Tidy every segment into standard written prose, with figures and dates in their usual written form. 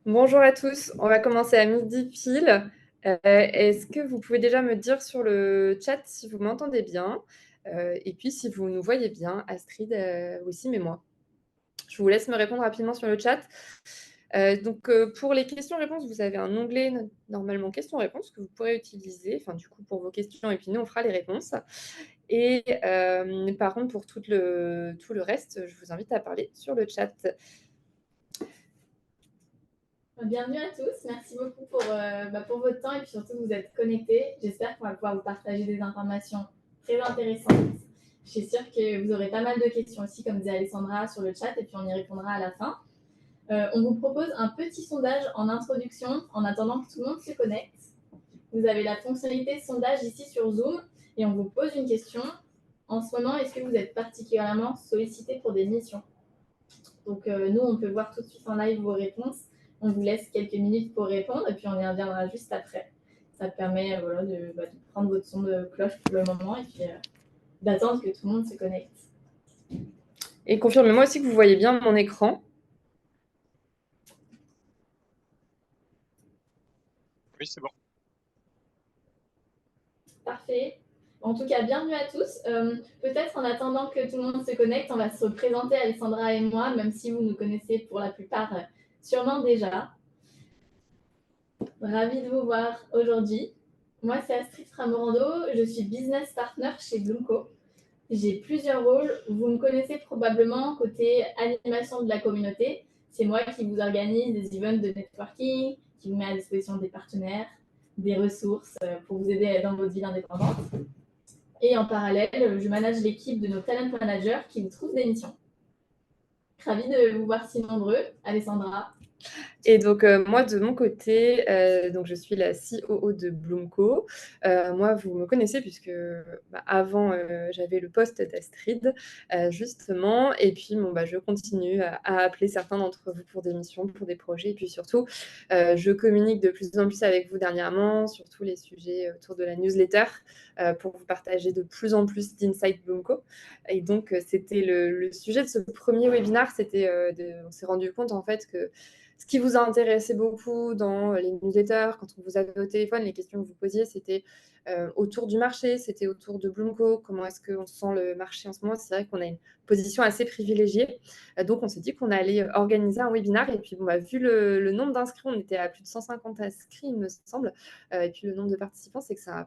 Bonjour à tous, on va commencer à midi pile. Est-ce que vous pouvez déjà me dire sur le chat si vous m'entendez bien et puis si vous nous voyez bien, Astrid aussi, mais moi. Je vous laisse me répondre rapidement sur le chat. Pour les questions-réponses, vous avez un onglet normalement questions-réponses que vous pourrez utiliser, enfin du coup pour vos questions et puis nous on fera les réponses. Et par contre pour tout le reste, je vous invite à parler sur le chat. Bienvenue à tous, merci beaucoup pour votre temps et puis surtout que vous êtes connectés. J'espère qu'on va pouvoir vous partager des informations très intéressantes. Je suis sûre que vous aurez pas mal de questions aussi, comme disait Alessandra, sur le chat et puis on y répondra à la fin. On vous propose un petit sondage en introduction en attendant que tout le monde se connecte. Vous avez la fonctionnalité sondage ici sur Zoom et on vous pose une question. En ce moment, est-ce que vous êtes particulièrement sollicité pour des missions? Donc, nous, on peut voir tout de suite en live vos réponses. On vous laisse quelques minutes pour répondre et puis on y reviendra juste après. Ça permet de prendre votre son de cloche pour le moment et puis d'attendre que tout le monde se connecte. Et confirmez-moi aussi que vous voyez bien mon écran. Oui, c'est bon. Parfait. En tout cas, bienvenue à tous. Peut-être en attendant que tout le monde se connecte, on va se présenter, Alessandra et moi, même si vous nous connaissez pour la plupart sûrement déjà. Ravie de vous voir aujourd'hui. Moi, c'est Astrid Framorando. Je suis business partner chez Bloomco. J'ai plusieurs rôles. Vous me connaissez probablement côté animation de la communauté. C'est moi qui vous organise des events de networking, qui vous met à disposition des partenaires, des ressources pour vous aider dans votre vie d'indépendante. Et en parallèle, je manage l'équipe de nos talent managers qui vous trouvent des missions. Ravie de vous voir si nombreux. Alessandra. Et donc, moi, de mon côté, donc je suis la COO de Bloomco. Moi, vous me connaissez puisque avant, j'avais le poste d'Astrid, justement. Et puis, bon, je continue à appeler certains d'entre vous pour des missions, pour des projets. Et puis surtout, je communique de plus en plus avec vous dernièrement sur tous les sujets autour de la newsletter pour vous partager de plus en plus d'Inside Bloomco. Et donc, c'était le sujet de ce premier webinaire. On s'est rendu compte, en fait, que ce qui vous a intéressé beaucoup dans les newsletters, quand on vous avait au téléphone, les questions que vous posiez, c'était autour du marché, c'était autour de Bloomco, comment est-ce qu'on sent le marché en ce moment. C'est vrai qu'on a une position assez privilégiée. Donc, on s'est dit qu'on allait organiser un webinaire. Et puis, vu le nombre d'inscrits, on était à plus de 150 inscrits, il me semble. Et puis, le nombre de participants, c'est que ça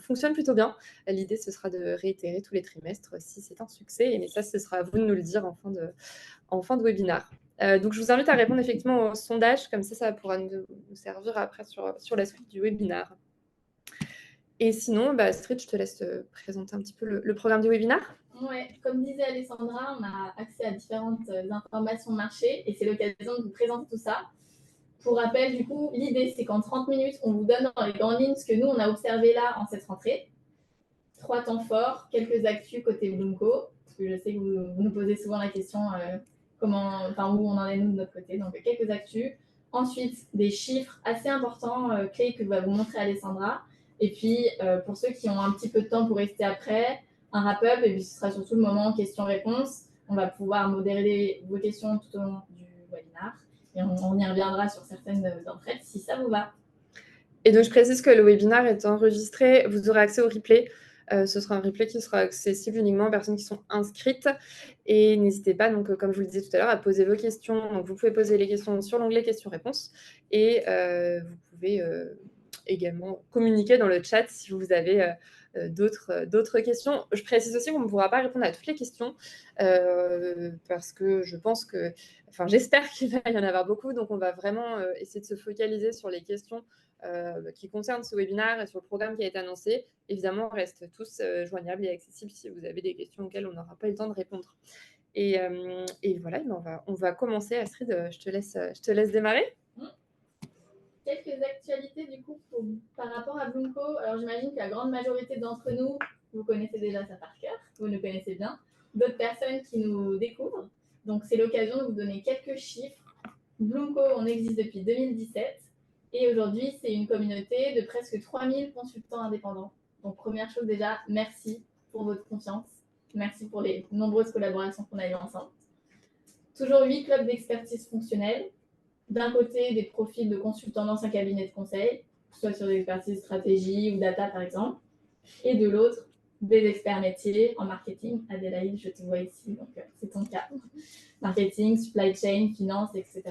fonctionne plutôt bien. L'idée, ce sera de réitérer tous les trimestres si c'est un succès. Mais ça, ce sera à vous de nous le dire en fin de webinaire. Donc, je vous invite à répondre effectivement au sondage, comme ça pourra nous servir après sur la suite du webinaire. Et sinon, Astrid, je te laisse présenter un petit peu le programme du webinaire. Ouais, comme disait Alessandra, on a accès à différentes informations de marché et c'est l'occasion de vous présenter tout ça. Pour rappel, du coup, l'idée, c'est qu'en 30 minutes, on vous donne dans les grandes lignes ce que nous, on a observé là en cette rentrée. 3 temps forts, quelques actus côté Bloomco, parce que je sais que vous nous posez souvent la question où on en est nous de notre côté. Donc, quelques actus. Ensuite, des chiffres assez importants, clés que va vous montrer Alessandra. Et puis, pour ceux qui ont un petit peu de temps pour rester après, un wrap-up. Et puis, ce sera surtout le moment questions-réponses. On va pouvoir modérer vos questions tout au long du webinaire. Et on y reviendra sur certaines d'entre elles si ça vous va. Et donc, je précise que le webinaire est enregistré. Vous aurez accès au replay. Ce sera un replay qui sera accessible uniquement aux personnes qui sont inscrites. Et n'hésitez pas, donc, comme je vous le disais tout à l'heure, à poser vos questions. Donc, vous pouvez poser les questions sur l'onglet questions-réponses. Et vous pouvez également communiquer dans le chat si vous avez d'autres questions. Je précise aussi qu'on ne pourra pas répondre à toutes les questions parce que j'espère qu'il va y en avoir beaucoup. Donc, on va vraiment essayer de se focaliser sur les questions qui concerne ce webinaire et sur le programme qui a été annoncé. Évidemment, on reste tous joignables et accessibles si vous avez des questions auxquelles on n'aura pas eu le temps de répondre. Et voilà, on va commencer. Astrid, je te laisse démarrer. Quelques actualités du coup par rapport à Bloomco. Alors j'imagine que la grande majorité d'entre nous, vous connaissez déjà ça par cœur, vous nous connaissez bien. D'autres personnes qui nous découvrent. Donc c'est l'occasion de vous donner quelques chiffres. Bloomco, on existe depuis 2017 et aujourd'hui c'est une communauté de presque 3000 consultants indépendants. Donc première chose déjà, merci pour votre confiance. Merci pour les nombreuses collaborations qu'on a eues ensemble. Toujours 8 clubs d'expertise fonctionnelle, d'un côté des profils de consultants dans un cabinet de conseil, soit sur des expertises stratégie ou data par exemple, et de l'autre, des experts métiers en marketing. Adélaïde, je te vois ici, donc c'est ton cas. Marketing, supply chain, finance, etc.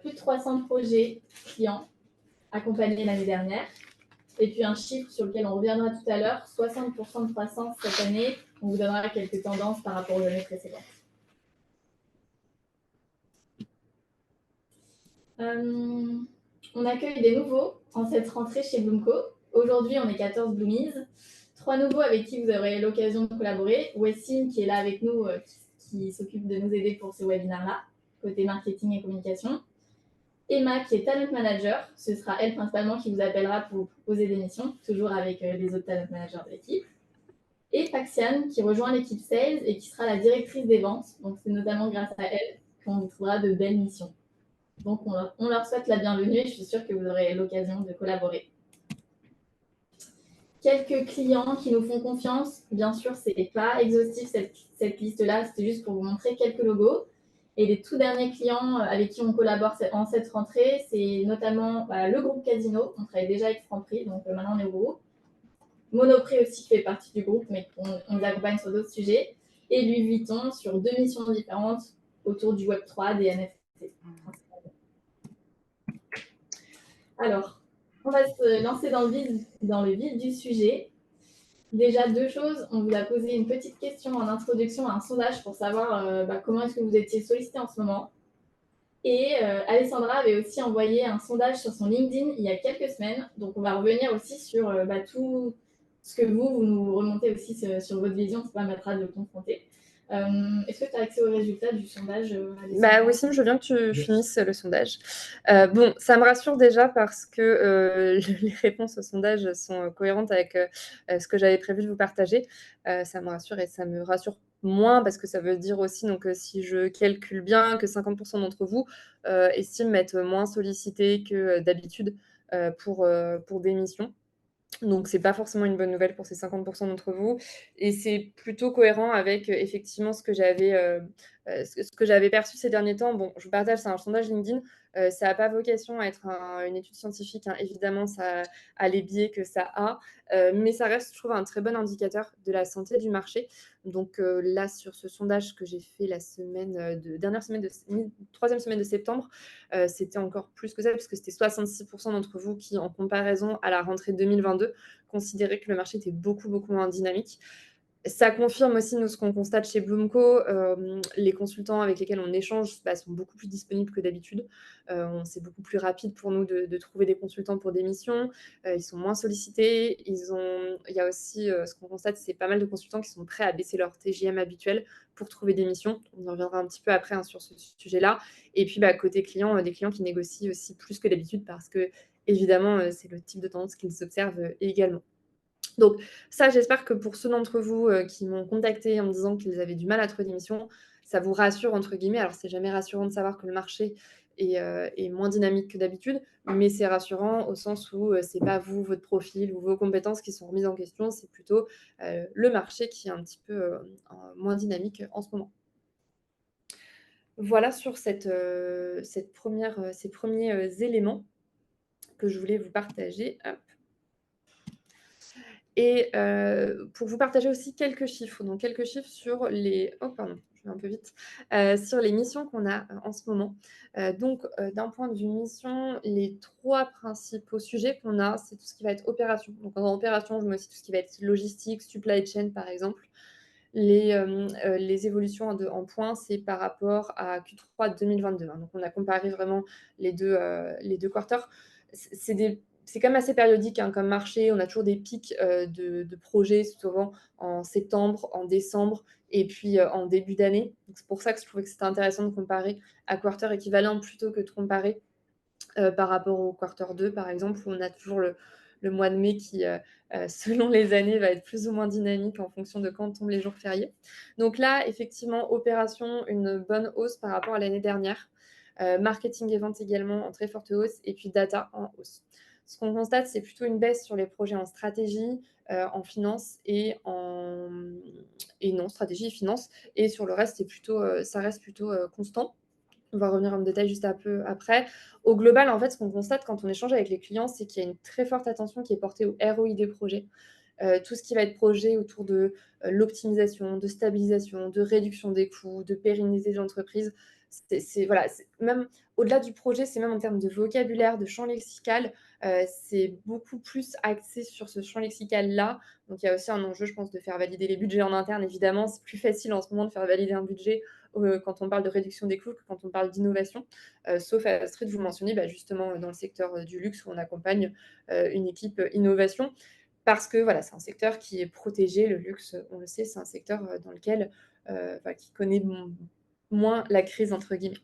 Plus de 300 projets clients accompagnés l'année dernière. Et puis un chiffre sur lequel on reviendra tout à l'heure, 60% de croissance cette année. On vous donnera quelques tendances par rapport aux années précédentes. On accueille des nouveaux en cette rentrée chez Bloomco. Aujourd'hui, on est 14 Bloomies. 3 nouveaux avec qui vous aurez l'occasion de collaborer. Wessim, qui est là avec nous, qui s'occupe de nous aider pour ce webinaire-là, côté marketing et communication. Emma, qui est talent manager. Ce sera elle principalement qui vous appellera pour vous proposer des missions, toujours avec les autres talent managers de l'équipe. Et Paxiane, qui rejoint l'équipe sales et qui sera la directrice des ventes. Donc, c'est notamment grâce à elle qu'on vous trouvera de belles missions. Donc, on leur souhaite la bienvenue et je suis sûre que vous aurez l'occasion de collaborer. Quelques clients qui nous font confiance. Bien sûr, ce n'est pas exhaustif cette liste-là, c'était juste pour vous montrer quelques logos. Et les tout derniers clients avec qui on collabore en cette rentrée, c'est notamment le groupe Casino. On travaille déjà avec Franprix, donc maintenant on est au groupe. Monoprix aussi qui fait partie du groupe, mais on nous accompagne sur d'autres sujets. Et Louis Vuitton sur 2 missions différentes autour du Web3, des NFT. Alors, on va se lancer dans le vif du sujet. Déjà, 2 choses. On vous a posé une petite question en introduction à un sondage pour savoir comment est-ce que vous étiez sollicité en ce moment. Et Alessandra avait aussi envoyé un sondage sur son LinkedIn il y a quelques semaines. Donc, on va revenir aussi sur tout ce que vous nous remontez aussi sur votre vision. Ça permettra de le confronter. Est-ce que tu as accès aux résultats du sondage, Alessandra ? Oui, je veux bien que tu finisses le sondage. Bon, ça me rassure déjà parce que les réponses au sondage sont cohérentes avec ce que j'avais prévu de vous partager. Ça me rassure et ça me rassure moins parce que ça veut dire aussi, donc, si je calcule bien, que 50% d'entre vous estiment être moins sollicités que d'habitude pour des missions. Donc, c'est pas forcément une bonne nouvelle pour ces 50% d'entre vous et c'est plutôt cohérent avec, effectivement ce que j'avais perçu ces derniers temps. Bon, je vous partage, c'est un sondage LinkedIn, ça a pas vocation à être une étude scientifique, hein. Évidemment, ça a les biais que ça a, mais ça reste, je trouve, un très bon indicateur de la santé du marché. Donc, là, sur ce sondage que j'ai fait la troisième semaine de septembre, c'était encore plus que ça puisque c'était 66% d'entre vous qui, en comparaison à la rentrée 2022, considéraient que le marché était beaucoup, beaucoup moins dynamique. Ça confirme aussi, nous, ce qu'on constate chez Bloomco. Les consultants avec lesquels on échange sont beaucoup plus disponibles que d'habitude. C'est beaucoup plus rapide pour nous de trouver des consultants pour des missions. Ils sont moins sollicités. Il y a aussi, ce qu'on constate, c'est pas mal de consultants qui sont prêts à baisser leur TJM habituel pour trouver des missions. On y reviendra un petit peu après, hein, sur ce sujet-là. Et puis, côté client, des clients qui négocient aussi plus que d'habitude parce que, évidemment, c'est le type de tendance qu'ils observent également. Donc ça, j'espère que pour ceux d'entre vous qui m'ont contacté en me disant qu'ils avaient du mal à trouver des missions, ça vous rassure entre guillemets. Alors c'est jamais rassurant de savoir que le marché est moins dynamique que d'habitude, mais c'est rassurant au sens où c'est pas vous, votre profil ou vos compétences qui sont remises en question, c'est plutôt le marché qui est un petit peu moins dynamique en ce moment. Voilà sur ces premiers éléments que je voulais vous partager. Hop. Et pour vous partager aussi quelques chiffres. Donc quelques chiffres sur les je vais un peu vite. Sur les missions qu'on a en ce moment. D'un point de vue mission, les 3 principaux sujets qu'on a, c'est tout ce qui va être opération. Donc en opération, je mets aussi tout ce qui va être logistique, supply chain, par exemple. Les évolutions en points, c'est par rapport à Q3 2022, hein. Donc on a comparé vraiment les deux quarters. C'est quand même assez périodique, hein, comme marché. On a toujours des pics de projets, souvent en septembre, en décembre et puis en début d'année. Donc c'est pour ça que je trouvais que c'était intéressant de comparer à quarter équivalent plutôt que de comparer par rapport au quarter 2, par exemple, où on a toujours le mois de mai qui, selon les années, va être plus ou moins dynamique en fonction de quand tombent les jours fériés. Donc là, effectivement, opération, une bonne hausse par rapport à l'année dernière. Marketing et vente également en très forte hausse. Et puis data en hausse. Ce qu'on constate, c'est plutôt une baisse sur les projets en stratégie, en finance et non, stratégie et finance. Et sur le reste, ça reste plutôt constant. On va revenir en détail juste un peu après. Au global, en fait, ce qu'on constate quand on échange avec les clients, c'est qu'il y a une très forte attention qui est portée au ROI des projets. Tout ce qui va être projet autour de, l'optimisation, de stabilisation, de réduction des coûts, de pérenniser l'entreprise. C'est voilà, c'est même au-delà du projet, c'est même en termes de vocabulaire, de champ lexical, c'est beaucoup plus axé sur ce champ lexical-là. Donc il y a aussi un enjeu, je pense, de faire valider les budgets en interne, évidemment. C'est plus facile en ce moment de faire valider un budget, quand on parle de réduction des coûts que quand on parle d'innovation. Sauf à Astrid, vous mentionnez, bah, justement, dans le secteur, du luxe où on accompagne, une équipe, innovation. Parce que voilà, c'est un secteur qui est protégé, le luxe, on le sait, c'est un secteur, dans lequel, bah, qui connaît moins «la crise» entre guillemets.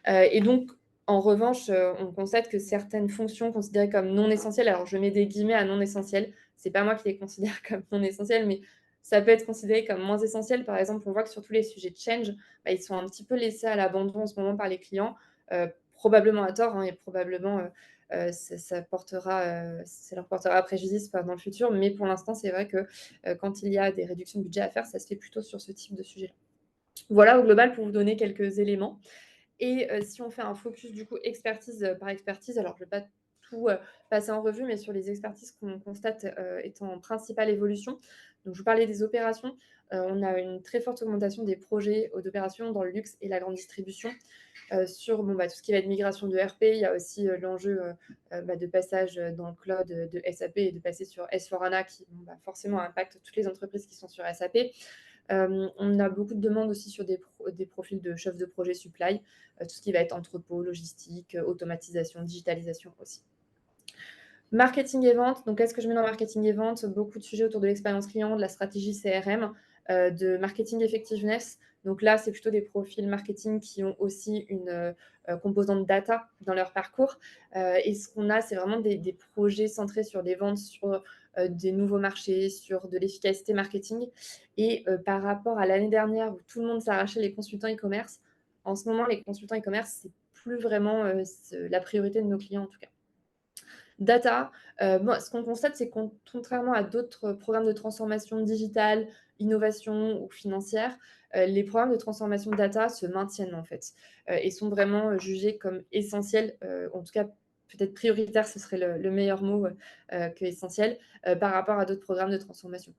Et donc en revanche, on constate que certaines fonctions considérées comme non essentielles, alors je mets des guillemets à non essentielles, c'est pas moi qui les considère comme non essentielles, mais ça peut être considéré comme moins essentiel. Par exemple, on voit que sur tous les sujets de change, bah, ils sont un petit peu laissés à l'abandon en ce moment par les clients, probablement à tort, hein, et probablement, ça leur portera préjudice, dans le futur. Mais pour l'instant, c'est vrai que, quand il y a des réductions de budget à faire, ça se fait plutôt sur ce type de sujet-là. Voilà au global pour vous donner quelques éléments. Et si on fait un focus du coup expertise, par expertise, alors je ne vais pas tout, passer en revue, mais sur les expertises qu'on constate, étant en principale évolution. Donc je vous parlais des opérations, on a une très forte augmentation des projets, d'opérations dans le luxe et la grande distribution. Sur bon, bah, tout ce qui va être migration de RP, il y a aussi, l'enjeu, bah, de passage, dans le cloud, de SAP et de passer sur S/4HANA qui, bon, bah, forcément impacte toutes les entreprises qui sont sur SAP. On a beaucoup de demandes aussi sur des profils de chefs de projet supply, tout ce qui va être entrepôt, logistique, automatisation, digitalisation aussi. Marketing et vente, donc qu'est-ce que je mets dans marketing et vente? Beaucoup de sujets autour de l'expérience client, de la stratégie CRM, de marketing effectiveness. Donc là, c'est plutôt des profils marketing qui ont aussi une, composante data dans leur parcours. Et ce qu'on a, c'est vraiment des projets centrés sur des ventes, sur, des nouveaux marchés, sur de l'efficacité marketing. Et par rapport à l'année dernière où tout le monde s'arrachait les consultants e-commerce, en ce moment, les consultants e-commerce, c'est plus vraiment, la priorité de nos clients, en tout cas. Data, moi, ce qu'on constate, c'est qu'on contrairement à d'autres programmes de transformation digitale, innovation ou financière, les programmes de transformation data se maintiennent, en fait, et sont vraiment, jugés comme essentiels, en tout cas, peut-être prioritaire, ce serait le meilleur mot, que essentiel, par rapport à d'autres programmes de transformation.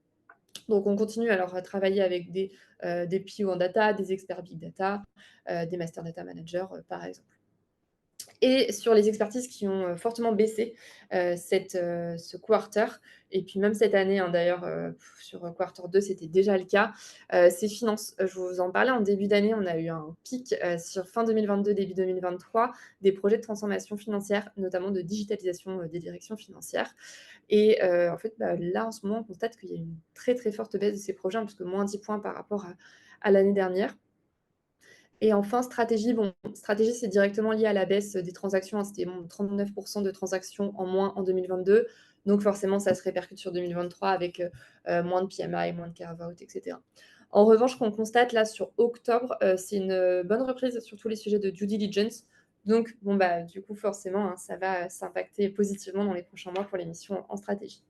Donc on continue alors à travailler avec des PO en data, des experts big data, des master data managers, par exemple. Et sur les expertises qui ont, fortement baissé, ce quarter et puis même cette année, hein, d'ailleurs, sur quarter 2, c'était déjà le cas, c'est finance. Je vous en parlais en début d'année, on a eu un pic, sur fin 2022, début 2023, des projets de transformation financière, notamment de digitalisation, des directions financières. Et en fait, bah, là, en ce moment, on constate qu'il y a une très, très forte baisse de ces projets, hein, parce que moins 10 points par rapport à l'année dernière. Et enfin, stratégie, bon, stratégie, c'est directement lié à la baisse des transactions, hein. C'était bon, 39 de transactions en moins en 2022. Donc forcément, ça se répercute sur 2023 avec, moins de PMI, moins de carve-out et cetera. En revanche, ce qu'on constate là sur octobre, c'est une, bonne reprise sur tous les sujets de due diligence. Donc bon, bah, du coup, forcément, hein, ça va s'impacter positivement dans les prochains mois pour les missions en stratégie.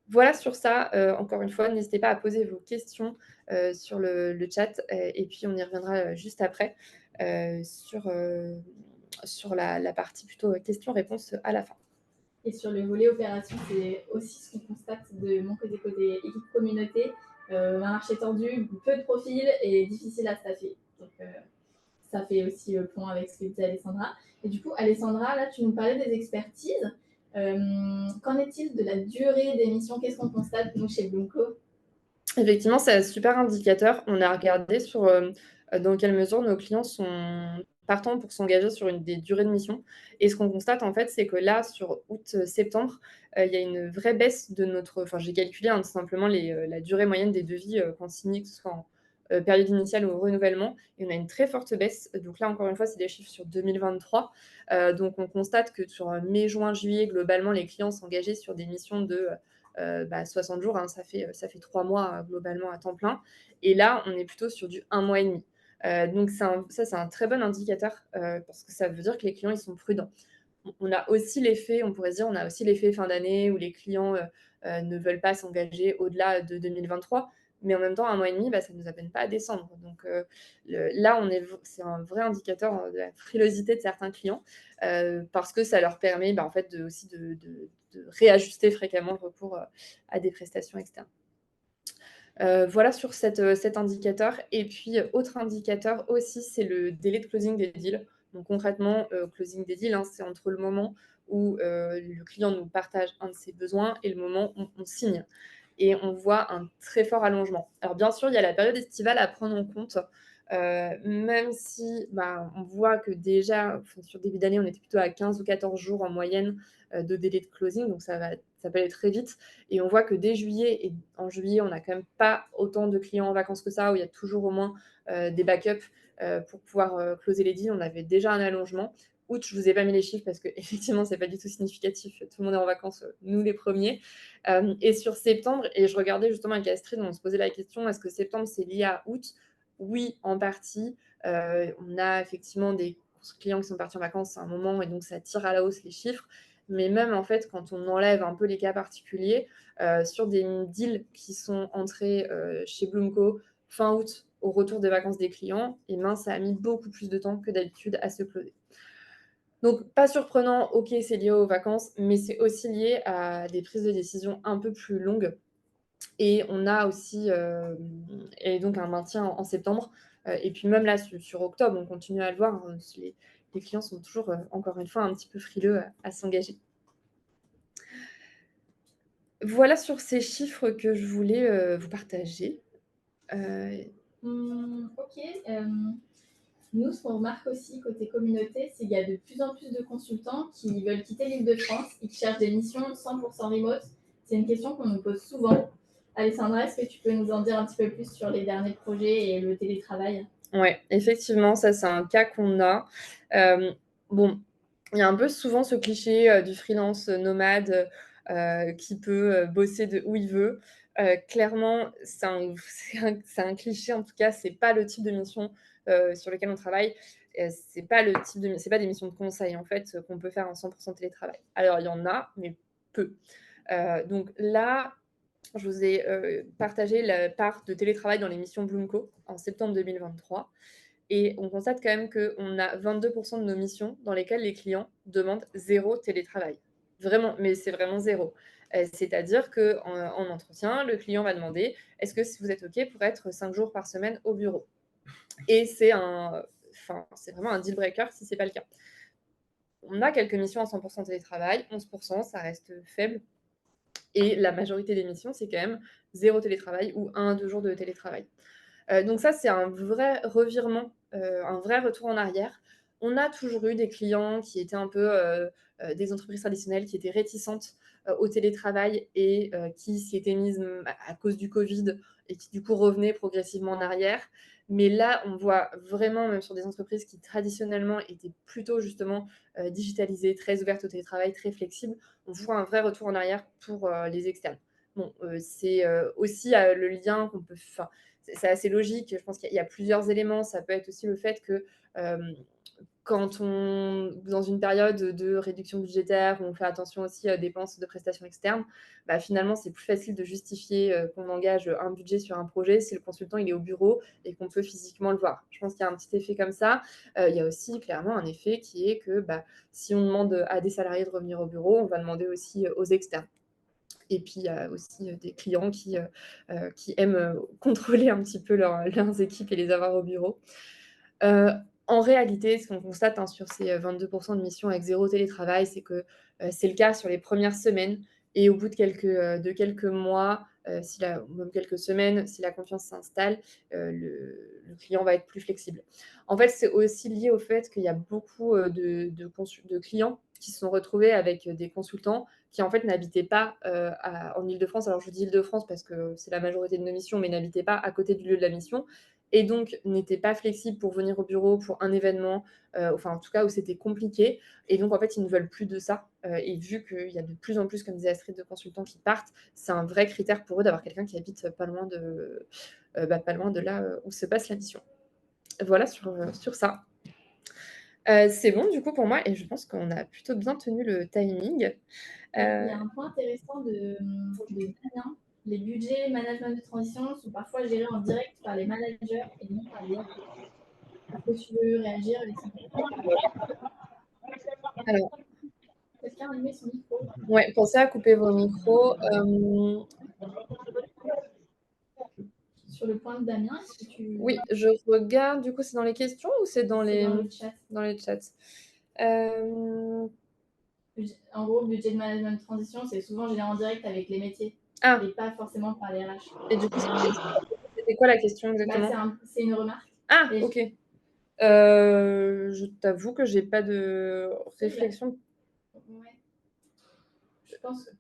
Voilà sur ça, encore une fois, n'hésitez pas à poser vos questions, sur le chat, et puis on y reviendra, juste après, sur la partie plutôt, questions-réponses, à la fin. Et sur le volet opération, c'est aussi ce qu'on constate de mon côté équipe communauté, un marché tendu, peu de profils et difficile à staffer. Donc ça fait aussi point avec ce que disait Alessandra. Et du coup, Alessandra, là, tu nous parlais des expertises. Qu'en est-il de la durée des missions? Qu'est-ce qu'on constate, nous, chez Bloomco? Effectivement, c'est un super indicateur. On a regardé sur, dans quelle mesure nos clients sont partants pour s'engager sur des durées de mission. Et ce qu'on constate, en fait, c'est que là, sur août-septembre, il y a une vraie baisse de notre enfin, j'ai calculé, hein, tout simplement la durée moyenne des devis, consignés, que ce soit en, période initiale ou au renouvellement, et on a une très forte baisse. Donc là, encore une fois, c'est des chiffres sur 2023. Donc on constate que sur, mai, juin, juillet, globalement, les clients s'engageaient sur des missions de, 60 jours, hein, ça fait 3 mois, globalement à temps plein. Et là, on est plutôt sur du 1 mois et demi. Donc c'est un très bon indicateur, parce que ça veut dire que les clients, ils sont prudents. On a aussi l'effet, on pourrait se dire, on a aussi l'effet fin d'année où les clients, ne veulent pas s'engager au-delà de 2023. mais en même temps, 1 mois et demi, ça ne nous amène pas à descendre. Donc là, c'est un vrai indicateur de la frilosité de certains clients, parce que ça leur permet en fait aussi de réajuster fréquemment le recours à des prestations externes. Voilà sur cet indicateur. Et puis, autre indicateur aussi, c'est le délai de closing des deals. Donc concrètement, closing des deals, c'est entre le moment où le client nous partage un de ses besoins et le moment où on signe. Et on voit un très fort allongement. Alors bien sûr, il y a la période estivale à prendre en compte, même si on voit que déjà, sur début d'année, on était plutôt à 15 ou 14 jours en moyenne de délai de closing, donc ça peut aller très vite. Et on voit que dès juillet, et en juillet, on n'a quand même pas autant de clients en vacances que ça, où il y a toujours au moins des backups pour pouvoir closer les deals. On avait déjà un allongement. Août, je ne vous ai pas mis les chiffres parce qu'effectivement, ce n'est pas du tout significatif. Tout le monde est en vacances, nous les premiers. Et sur septembre, et je regardais justement avec Astrid, on se posait la question, est-ce que septembre, c'est lié à août? Oui, en partie. On a effectivement des clients qui sont partis en vacances à un moment, et donc ça tire à la hausse les chiffres. Mais même, en fait, quand on enlève un peu les cas particuliers, sur des deals qui sont entrés chez Bloomco fin août, au retour des vacances des clients, et ça a mis beaucoup plus de temps que d'habitude à se closer. Donc, pas surprenant, ok, c'est lié aux vacances, mais c'est aussi lié à des prises de décision un peu plus longues. Et on a aussi et donc un maintien en septembre. Et puis même là, sur octobre, on continue à le voir. Les clients sont toujours, encore une fois, un petit peu frileux à s'engager. Voilà sur ces chiffres que je voulais vous partager. Ok. Nous, ce qu'on remarque aussi côté communauté, c'est qu'il y a de plus en plus de consultants qui veulent quitter l'Île-de-France et qui cherchent des missions 100% remote. C'est une question qu'on nous pose souvent. Alessandra, est-ce que tu peux nous en dire un petit peu plus sur les derniers projets et le télétravail? Oui, effectivement, ça, c'est un cas qu'on a. Bon, il y a un peu souvent ce cliché du freelance nomade qui peut bosser de où il veut. Clairement, c'est un cliché, en tout cas, c'est pas le type de mission sur lequel on travaille. C'est pas des missions de conseil, en fait, qu'on peut faire en 100% télétravail. Alors, il y en a, mais peu. Donc là, je vous ai partagé la part de télétravail dans les missions Bloomco en septembre 2023. Et on constate quand même qu'on a 22% de nos missions dans lesquelles les clients demandent 0 télétravail. Vraiment, mais c'est vraiment 0. C'est-à-dire qu'en entretien, le client va demander « Est-ce que vous êtes OK pour être 5 jours par semaine au bureau ?» Et c'est vraiment un deal breaker si ce n'est pas le cas. On a quelques missions à 100% télétravail, 11%, ça reste faible. Et la majorité des missions, c'est quand même 0 télétravail ou 1 à 2 jours de télétravail. Donc ça, c'est un vrai revirement, un vrai retour en arrière. On a toujours eu des clients qui étaient un peu des entreprises traditionnelles qui étaient réticentes au télétravail et qui s'y étaient mises à cause du Covid et qui du coup revenaient progressivement en arrière. Mais là, on voit vraiment, même sur des entreprises qui traditionnellement étaient plutôt justement digitalisées, très ouvertes au télétravail, très flexibles, on voit un vrai retour en arrière pour les externes. Bon, c'est aussi le lien qu'on peut... C'est assez logique. Je pense qu'il y a plusieurs éléments. Ça peut être aussi le fait que quand dans une période de réduction budgétaire, où on fait attention aussi aux dépenses de prestations externes, finalement, c'est plus facile de justifier qu'on engage un budget sur un projet si le consultant il est au bureau et qu'on peut physiquement le voir. Je pense qu'il y a un petit effet comme ça. Il y a aussi clairement un effet qui est que si on demande à des salariés de revenir au bureau, on va demander aussi aux externes. Et puis, il y a aussi des clients qui aiment contrôler un petit peu leurs équipes et les avoir au bureau. En réalité, ce qu'on constate sur ces 22% de missions avec 0 télétravail, c'est que c'est le cas sur les premières semaines. Et au bout de quelques mois, même quelques semaines, si la confiance s'installe, le client va être plus flexible. En fait, c'est aussi lié au fait qu'il y a beaucoup de clients qui se sont retrouvés avec des consultants qui, en fait, n'habitaient pas en Île-de-France. Alors, je vous dis Île-de-France parce que c'est la majorité de nos missions, mais n'habitaient pas à côté du lieu de la mission et donc n'étaient pas flexibles pour venir au bureau pour un événement, en tout cas où c'était compliqué. Et donc, en fait, ils ne veulent plus de ça. Et vu qu'il y a de plus en plus, comme disait Astrid, de consultants qui partent, c'est un vrai critère pour eux d'avoir quelqu'un qui habite pas loin de là où se passe la mission. Voilà sur ça. C'est bon du coup pour moi et je pense qu'on a plutôt bien tenu le timing. Il y a un point intéressant de Damien Les budgets management de transition sont parfois gérés en direct par les managers et non par les RH. Est-ce que tu veux réagir, Alexandra? Alors, Quelqu'un a allumé son micro? ouais, pensez à couper vos micros. Sur le point de Damien, est-ce que tu... Oui, je regarde. Du coup, c'est dans les questions ou c'est dans C'est dans le chat. dans les chats? En gros, budget de management de transition, c'est souvent géré en direct avec les métiers Ah, et pas forcément par les RH. et du coup, c'était quoi la question Bah, exactement? c'est une remarque. Ah, Et ok. Je t'avoue que j'ai pas de réflexion. ouais. Je pense que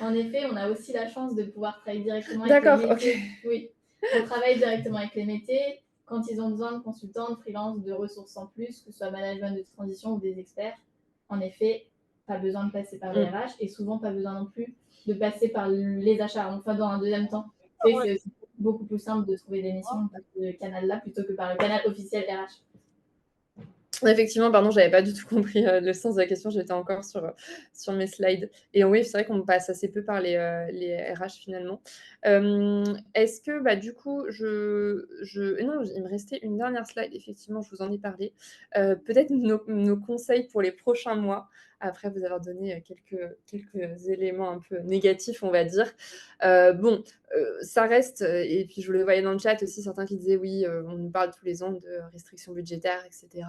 en effet, on a aussi la chance de pouvoir travailler directement avec les D'accord, ok. métiers. Oui, on travaille directement avec les métiers quand ils ont besoin de consultants, de freelance, de ressources en plus, que ce soit management de transition ou des experts. En effet, pas besoin de passer par les RH et souvent pas besoin non plus de passer par les achats. Enfin, dans un deuxième temps, c'est aussi beaucoup plus simple de trouver des missions par ce canal-là plutôt que par le canal officiel RH. Effectivement, pardon, j'avais pas du tout compris le sens de la question, j'étais encore sur mes slides. Et oui, c'est vrai qu'on passe assez peu par les RH finalement. Est-ce que, bah, du coup, non, il me restait une dernière slide, effectivement, je vous en ai parlé. Peut-être nos conseils pour les prochains mois, après vous avoir donné quelques éléments un peu négatifs, on va dire. Bon, ça reste, et puis je le voyais dans le chat aussi, certains qui disaient oui, on nous parle tous les ans de restrictions budgétaires, etc.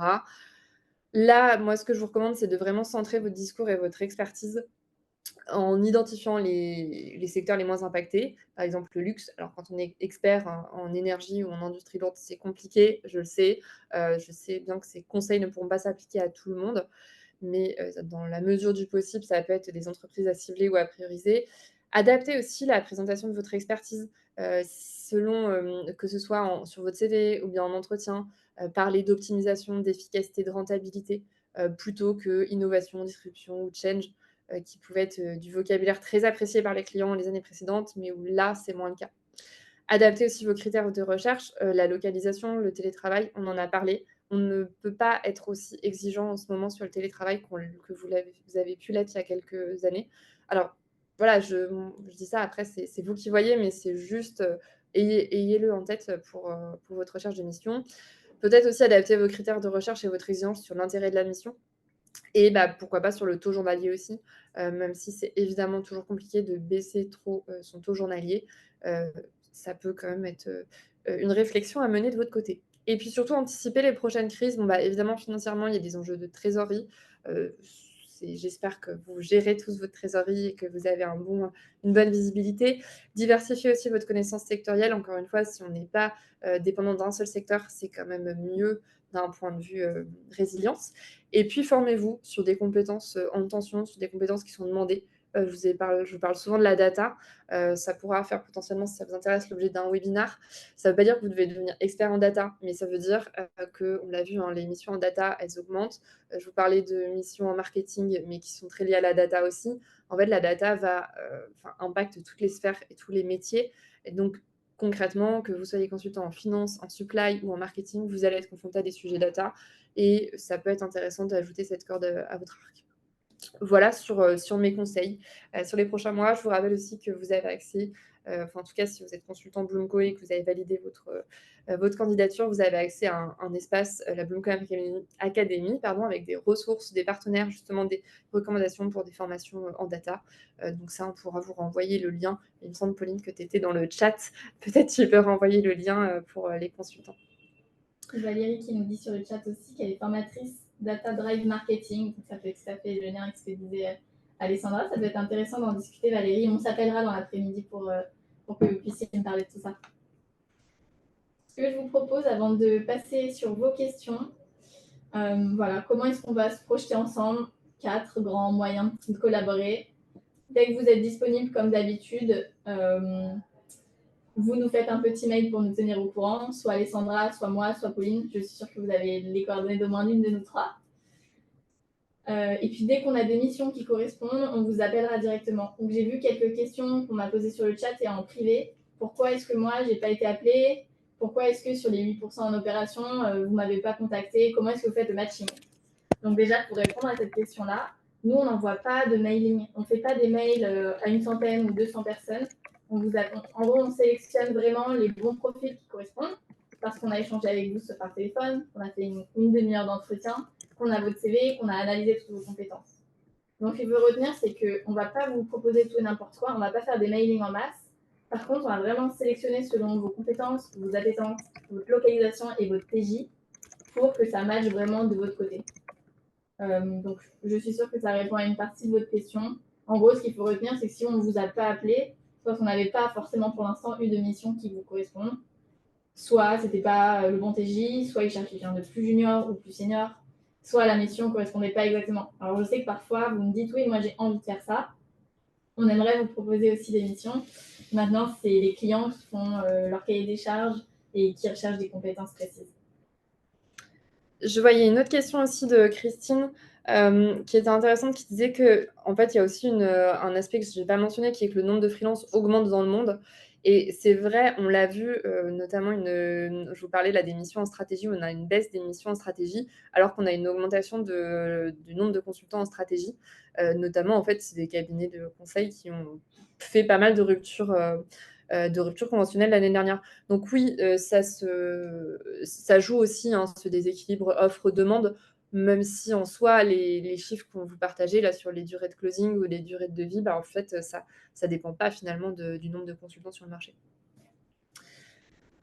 Là, moi, ce que je vous recommande, c'est de vraiment centrer votre discours et votre expertise en identifiant les secteurs les moins impactés. Par exemple, le luxe. Alors, quand on est expert en énergie ou en industrie lourde, c'est compliqué, je le sais. Je sais bien que ces conseils ne pourront pas s'appliquer à tout le monde, mais dans la mesure du possible, ça peut être des entreprises à cibler ou à prioriser. Adaptez aussi la présentation de votre expertise, selon, que ce soit sur votre CV ou bien en entretien. Parler d'optimisation, d'efficacité, de rentabilité, plutôt que innovation, disruption ou change, qui pouvait être, du vocabulaire très apprécié par les clients les années précédentes, mais où là, c'est moins le cas. Adaptez aussi vos critères de recherche, la localisation, le télétravail, on en a parlé. On ne peut pas être aussi exigeant en ce moment sur le télétravail que vous avez pu l'être il y a quelques années. Alors voilà, je dis ça, après c'est vous qui voyez, mais c'est juste, ayez-le en tête pour votre recherche de mission. Peut-être aussi adapter vos critères de recherche et votre exigence sur l'intérêt de la mission et bah, pourquoi pas sur le taux journalier aussi, même si c'est évidemment toujours compliqué de baisser trop, son taux journalier, heu, ça peut quand même être, une réflexion à mener de votre côté. Et puis surtout anticiper les prochaines crises. Bon, bah, évidemment financièrement, il y a des enjeux de trésorerie, heu, j'espère que vous gérez tous votre trésorerie et que vous avez une bonne visibilité. Diversifiez aussi votre connaissance sectorielle. Encore une fois, si on n'est pas, dépendant d'un seul secteur, c'est quand même mieux d'un point de vue, résilience. Et puis formez-vous sur des compétences, en tension, sur des compétences qui sont demandées. Je vous parle souvent de la data. Ça pourra faire potentiellement, si ça vous intéresse, l'objet d'un webinar. Ça ne veut pas dire que vous devez devenir expert en data, mais ça veut dire, qu'on l'a vu, hein, les missions en data, elles augmentent. Je vous parlais de missions en marketing, mais qui sont très liées à la data aussi. En fait, la data impacte toutes les sphères et tous les métiers. Et donc, concrètement, que vous soyez consultant en finance, en supply ou en marketing, vous allez être confronté à des sujets data et ça peut être intéressant d'ajouter cette corde, à votre arc. Voilà sur mes conseils. Sur les prochains mois, je vous rappelle aussi que vous avez accès, en tout cas si vous êtes consultant Bloomco et que vous avez validé votre candidature, vous avez accès à un espace, la Bloomco Academy, pardon, avec des ressources, des partenaires, justement des recommandations pour des formations, en data. Donc ça, on pourra vous renvoyer le lien. Il me semble, Pauline, que tu étais dans le chat. Peut-être tu peux renvoyer le lien, pour, les consultants. Valérie qui nous dit sur le chat aussi qu'elle est formatrice Data Drive Marketing. Donc ça fait tout à fait le lien avec ce que disait Alessandra. Ça doit être intéressant d'en discuter, Valérie. On s'appellera dans l'après-midi pour que vous puissiez me parler de tout ça. Ce que je vous propose avant de passer sur vos questions, voilà, comment est-ce qu'on va se projeter ensemble? 4 grands moyens de collaborer. Dès que vous êtes disponible, comme d'habitude, vous nous faites un petit mail pour nous tenir au courant, soit Alessandra, soit moi, soit Pauline. Je suis sûre que vous avez les coordonnées d'au moins l'une de nous trois. Et puis dès qu'on a des missions qui correspondent, on vous appellera directement. Donc j'ai vu quelques questions qu'on m'a posées sur le chat et en privé. Pourquoi est-ce que moi, j'ai pas été appelée? Pourquoi est-ce que sur les 8% en opération, vous m'avez pas contacté? Comment est-ce que vous faites le matching? Donc déjà, pour répondre à cette question-là, Nous, on n'envoie pas de mailing. On ne fait pas des mails à une centaine ou 200 personnes. En gros, on sélectionne vraiment les bons profils qui correspondent parce qu'on a échangé avec vous par téléphone, qu'on a fait une demi-heure d'entretien, qu'on a votre CV, qu'on a analysé toutes vos compétences. Donc, il faut retenir, c'est qu'on ne va pas vous proposer tout et n'importe quoi. On ne va pas faire des mailings en masse. Par contre, on va vraiment sélectionner selon vos compétences, vos appétences, votre localisation et votre TJ pour que ça matche vraiment de votre côté. Donc, je suis sûre que ça répond à une partie de votre question. En gros, ce qu'il faut retenir, c'est que si on ne vous a pas appelé, soit qu'on n'avait pas forcément pour l'instant eu de mission qui vous correspond, soit c'était pas le bon TJ, soit il cherche quelqu'un de plus junior ou plus senior, soit la mission ne correspondait pas exactement. Alors, je sais que parfois, vous me dites, oui, moi j'ai envie de faire ça. On aimerait vous proposer aussi des missions. Maintenant, c'est les clients qui font leur cahier des charges et qui recherchent des compétences précises. Je voyais une autre question aussi de Christine qui était intéressante, qui disait que en fait, il y a aussi un aspect que je n'ai pas mentionné, qui est que le nombre de freelances augmente dans le monde. Et c'est vrai, on l'a vu, notamment, je vous parlais là des missions en stratégie, où on a une baisse des missions en stratégie, alors qu'on a une augmentation du nombre de consultants en stratégie. Notamment, en fait, c'est des cabinets de conseil qui ont fait pas mal de ruptures conventionnelles l'année dernière. Donc oui, ça joue aussi, hein, ce déséquilibre offre-demande, même si en soi, les chiffres qu'on vous partagez là sur les durées de closing ou les durées de devis, bah, en fait, ça ne dépend pas finalement du nombre de consultants sur le marché.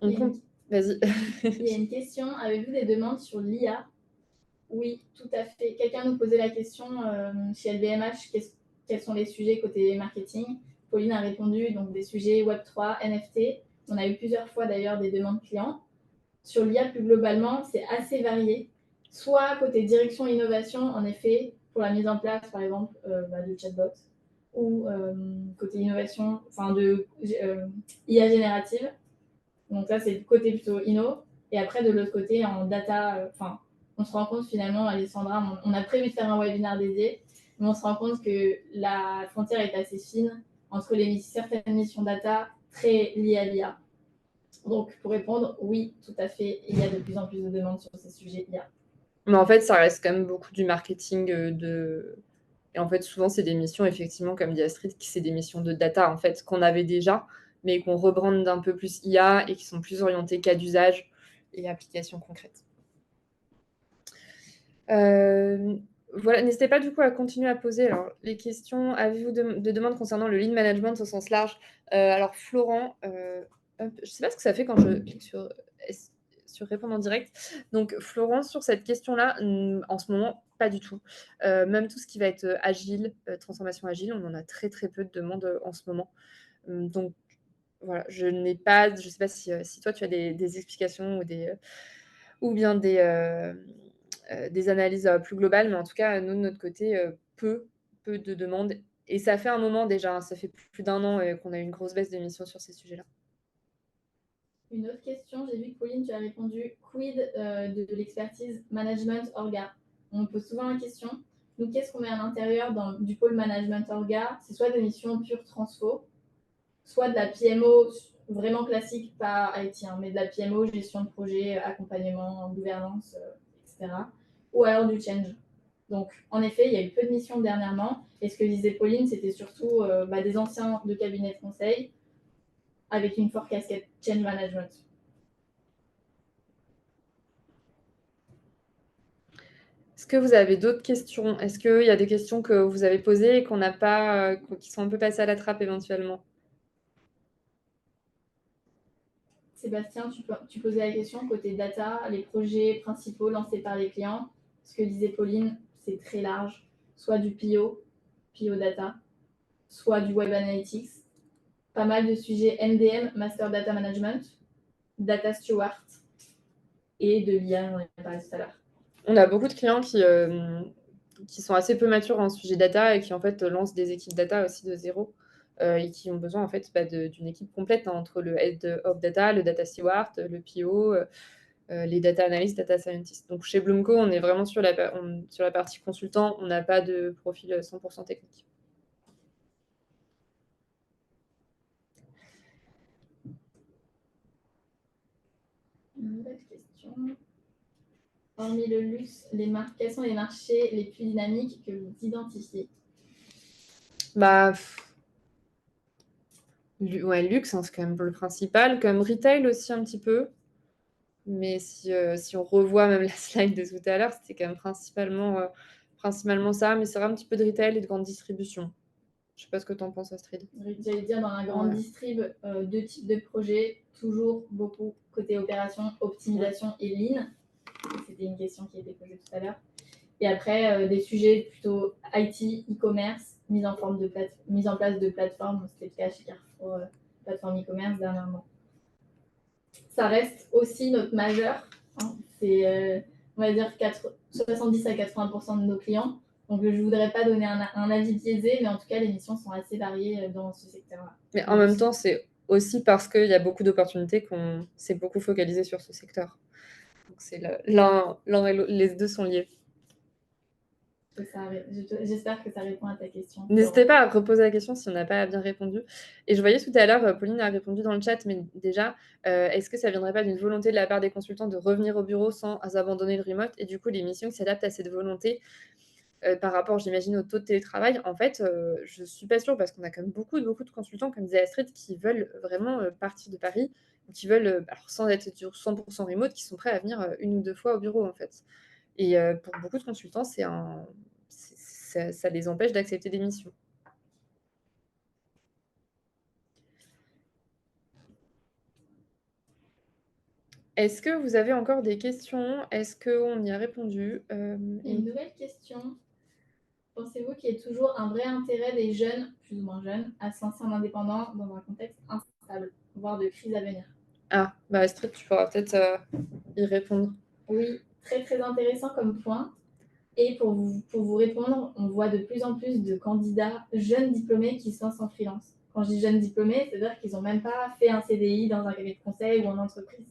On compte. Vas-y. Il y a une question. Avez-vous des demandes sur l'IA? Oui, tout à fait. Quelqu'un nous posait la question chez LVMH, quels sont les sujets côté marketing? Pauline a répondu, donc des sujets Web3, NFT. On a eu plusieurs fois d'ailleurs des demandes clients. Sur l'IA plus globalement, c'est assez varié. Soit côté direction innovation, en effet, pour la mise en place, par exemple, de chatbots, ou côté innovation, enfin de IA générative. Donc ça, c'est le côté plutôt inno. Et après, de l'autre côté, en data, on se rend compte finalement, Alessandra, on a prévu de faire un webinaire dédié, mais on se rend compte que la frontière est assez fine entre certaines missions data très liées à l'IA. Donc, pour répondre, oui, tout à fait, il y a de plus en plus de demandes sur ces sujets IA. Mais en fait, ça reste quand même beaucoup du marketing Et en fait, souvent, c'est des missions, effectivement, comme dit Astrid, qui c'est des missions de data, en fait, qu'on avait déjà, mais qu'on rebrande d'un peu plus IA et qui sont plus orientées cas d'usage et applications concrètes. Voilà, n'hésitez pas du coup à continuer à poser alors, les questions. Avez-vous de demandes concernant le lead management au sens large? Alors, Florent, je ne sais pas ce que ça fait quand je clique sur répondre en direct. Donc, Florent, sur cette question-là, en ce moment, pas du tout. Même tout ce qui va être agile, transformation agile, on en a très très peu de demandes en ce moment. Donc, voilà, je ne sais pas si toi tu as des explications ou bien des analyses plus globales, mais en tout cas, nous, de notre côté, peu de demandes. Et ça fait un moment déjà, hein, ça fait plus d'un an qu'on a eu une grosse baisse d'émissions sur ces sujets-là. Une autre question, j'ai vu que Pauline, tu as répondu quid de l'expertise management orga. On me pose souvent la question. Donc, qu'est-ce qu'on met à l'intérieur du pôle management orga? C'est soit des missions pure transfo, soit de la PMO vraiment classique, pas IT, hein, mais de la PMO, gestion de projet, accompagnement, gouvernance, etc. Ou alors du change. Donc, en effet, il y a eu peu de missions dernièrement. Et ce que disait Pauline, c'était surtout des anciens de cabinet de conseil avec une forte casquette change management. Est-ce que vous avez d'autres questions? Est-ce qu'il y a des questions que vous avez posées et qu'on n'a pas, qui sont un peu passées à la trappe éventuellement? Sébastien, tu posais la question côté data, les projets principaux lancés par les clients. Ce que disait Pauline, c'est très large. Soit du PO data, soit du web analytics. Pas mal de sujets MDM, Master Data Management, Data Steward et de l'IA, on en a parlé tout à l'heure. On a beaucoup de clients qui sont assez peu matures en sujet data et qui en fait lancent des équipes data aussi de zéro et qui ont besoin en fait d'une équipe complète, hein, entre le Head of Data, le Data Steward, le PO, les Data Analysts, Data Scientists. Donc chez Bloomco, on est vraiment sur la partie consultant, on n'a pas de profil 100% technique. Une nouvelle question. Hormis le luxe, quels sont les marchés les plus dynamiques que vous identifiez? Bah, ouais, luxe, hein, c'est quand même le principal. Comme retail aussi un petit peu. Mais si on revoit même la slide de tout à l'heure, c'était quand même principalement ça. Mais c'est vrai un petit peu de retail et de grande distribution. Je sais pas ce que tu en penses, Astrid. J'allais dire, dans la grande distrib, deux types de projets, toujours beaucoup côté opération, optimisation et lean. C'était une question qui a été posée tout à l'heure. Et après, des sujets plutôt IT, e-commerce, mise en place de plateformes, c'était le cas chez Carrefour, plateforme e-commerce dernièrement. Ça reste aussi notre majeur. Hein. C'est, on va dire, 70 à 80% de nos clients. Donc, je ne voudrais pas donner un avis biaisé, mais en tout cas, les missions sont assez variées dans ce secteur-là. Mais en même temps, c'est aussi parce qu'il y a beaucoup d'opportunités qu'on s'est beaucoup focalisé sur ce secteur. Donc, c'est les deux sont liés. J'espère que ça répond à ta question. N'hésitez pas à reposer la question si on n'a pas bien répondu. Et je voyais tout à l'heure, Pauline a répondu dans le chat, mais déjà, est-ce que ça ne viendrait pas d'une volonté de la part des consultants de revenir au bureau sans abandonner le remote et du coup les missions qui s'adaptent à cette volonté par rapport, j'imagine, au taux de télétravail? En fait, je ne suis pas sûre parce qu'on a quand même beaucoup de consultants, comme disait Astrid, qui veulent vraiment partir de Paris ou qui veulent, alors sans être sur 100% remote, qui sont prêts à venir une ou deux fois au bureau en fait. Et pour beaucoup de consultants, ça les empêche d'accepter des missions. Est-ce que vous avez encore des questions? Est-ce qu'on y a répondu? Une nouvelle question. Pensez-vous qu'il y ait toujours un vrai intérêt des jeunes, plus ou moins jeunes, à se lancer en indépendant dans un contexte instable, voire de crise à venir? Ah, bah Astrid, tu pourras peut-être y répondre. Oui, très très intéressant comme point. Et pour vous répondre, on voit de plus en plus de candidats jeunes diplômés qui se lancent en freelance. Quand je dis jeunes diplômés, c'est-à-dire qu'ils n'ont même pas fait un CDI dans un cabinet de conseil ou en entreprise.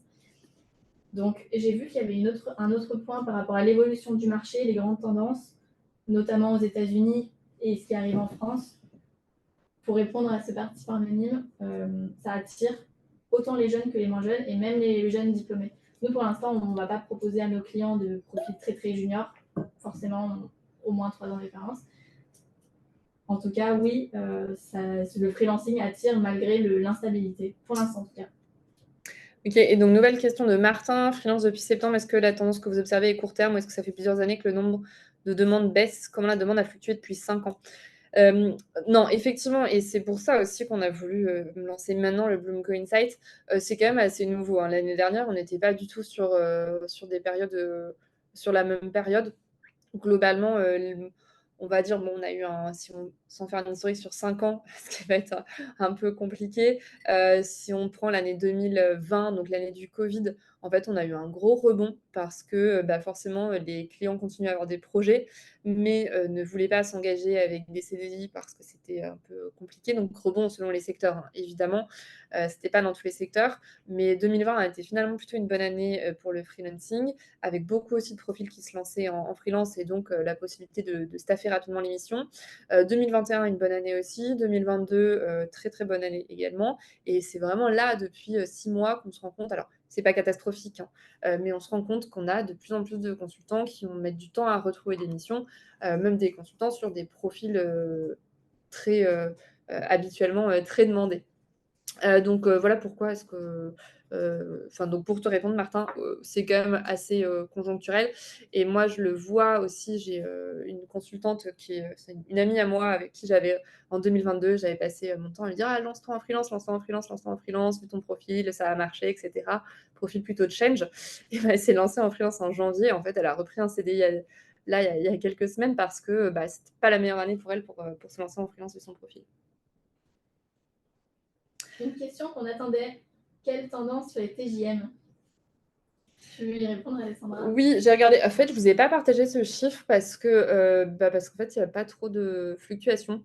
Donc, j'ai vu qu'il y avait un autre point par rapport à l'évolution du marché, les grandes tendances, notamment aux États-Unis et ce qui arrive en France. Pour répondre à ce participant anonyme, ça attire autant les jeunes que les moins jeunes et même les jeunes diplômés. Nous, pour l'instant, on ne va pas proposer à nos clients de profils très très juniors, forcément au moins 3 ans d'expérience. En tout cas, oui, le freelancing attire malgré l'instabilité, pour l'instant en tout cas. Ok, et donc nouvelle question de Martin, freelance depuis septembre, est-ce que la tendance que vous observez est court terme ou est-ce que ça fait plusieurs années que le nombre de demandes baisse? Comment la demande a fluctué depuis 5 ans? Non, effectivement, et c'est pour ça aussi qu'on a voulu lancer maintenant le Bloomco Insight. C'est quand même assez nouveau, hein. L'année dernière, on n'était pas du tout sur des périodes, sur la même période. Globalement, on va dire, bon, on a eu sans faire une historique sur 5 ans, ce qui va être un peu compliqué. Si on prend l'année 2020, donc l'année du Covid, en fait, on a eu un gros rebond parce que bah, forcément, les clients continuent à avoir des projets, mais ne voulaient pas s'engager avec des CDI parce que c'était un peu compliqué. Donc, rebond selon les secteurs, hein, évidemment. Ce n'était pas dans tous les secteurs, mais 2020 a été finalement plutôt une bonne année pour le freelancing, avec beaucoup aussi de profils qui se lançaient en freelance et donc la possibilité de staffer rapidement l'émission. 2021, une bonne année aussi. 2022, très très bonne année également. Et c'est vraiment là, depuis 6 mois, qu'on se rend compte. Alors, c'est pas catastrophique, hein, mais on se rend compte qu'on a de plus en plus de consultants qui vont mettre du temps à retrouver des missions, même des consultants sur des profils très habituellement très demandés. Donc voilà pourquoi est-ce que. Donc pour te répondre, Martin, c'est quand même assez conjoncturel. Et moi, je le vois aussi. J'ai une consultante c'est une amie à moi avec qui en 2022, j'avais passé mon temps à lui dire ah, lance-toi en freelance, lance-toi en freelance, lance-toi en freelance, vu ton profil, ça a marché, etc. Profil plutôt de change. Et ben, elle s'est lancée en freelance en janvier. En fait, elle a repris un CDI là, il y a quelques semaines parce que bah, c'était pas la meilleure année pour elle pour se lancer en freelance de son profil. Une question qu'on attendait. Quelle tendance sur les TJM? Tu veux y répondre, Alessandra? Oui, j'ai regardé. En fait, je ne vous ai pas partagé ce chiffre parce qu'en fait, il n'y a pas trop de fluctuations.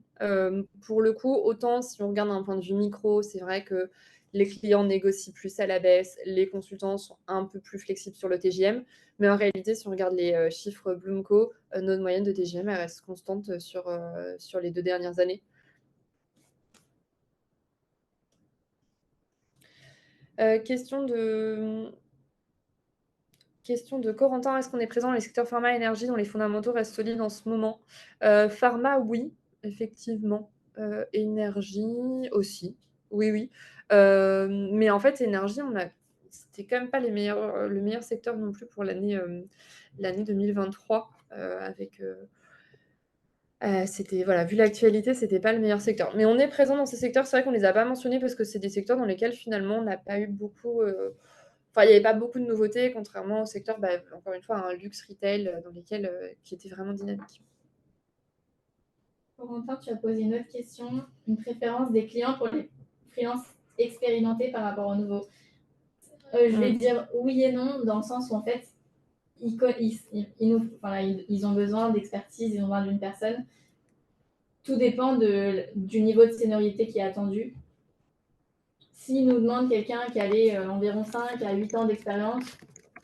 Pour le coup, autant si on regarde d'un point de vue micro, c'est vrai que les clients négocient plus à la baisse, les consultants sont un peu plus flexibles sur le TGM. Mais en réalité, si on regarde les chiffres Bloomco, notre moyenne de TGM elle reste constante sur les 2 dernières années. Question de question de Corentin. Est-ce qu'on est présent dans les secteurs pharma et énergie dont les fondamentaux restent solides en ce moment? Pharma, oui, effectivement. Énergie aussi. Oui, oui. Mais en fait, énergie, c'était quand même pas le meilleur secteur non plus pour l'année 2023, avec, c'était voilà, vu l'actualité, c'était pas le meilleur secteur. Mais on est présent dans ces secteurs, c'est vrai qu'on les a pas mentionnés parce que c'est des secteurs dans lesquels finalement on n'a pas eu beaucoup, enfin il y avait pas beaucoup de nouveautés contrairement au secteur, bah, encore une fois, un luxe retail, dans lesquels, qui était vraiment dynamique. Corentin, tu as posé une autre question. Une préférence des clients pour les freelances expérimentés par rapport aux nouveaux. Je vais dire oui et non, dans le sens où en fait, ils ont besoin d'expertise, ils ont besoin d'une personne. Tout dépend du niveau de seniorité qui est attendu. S'ils nous demandent quelqu'un qui avait environ 5 à 8 ans d'expérience,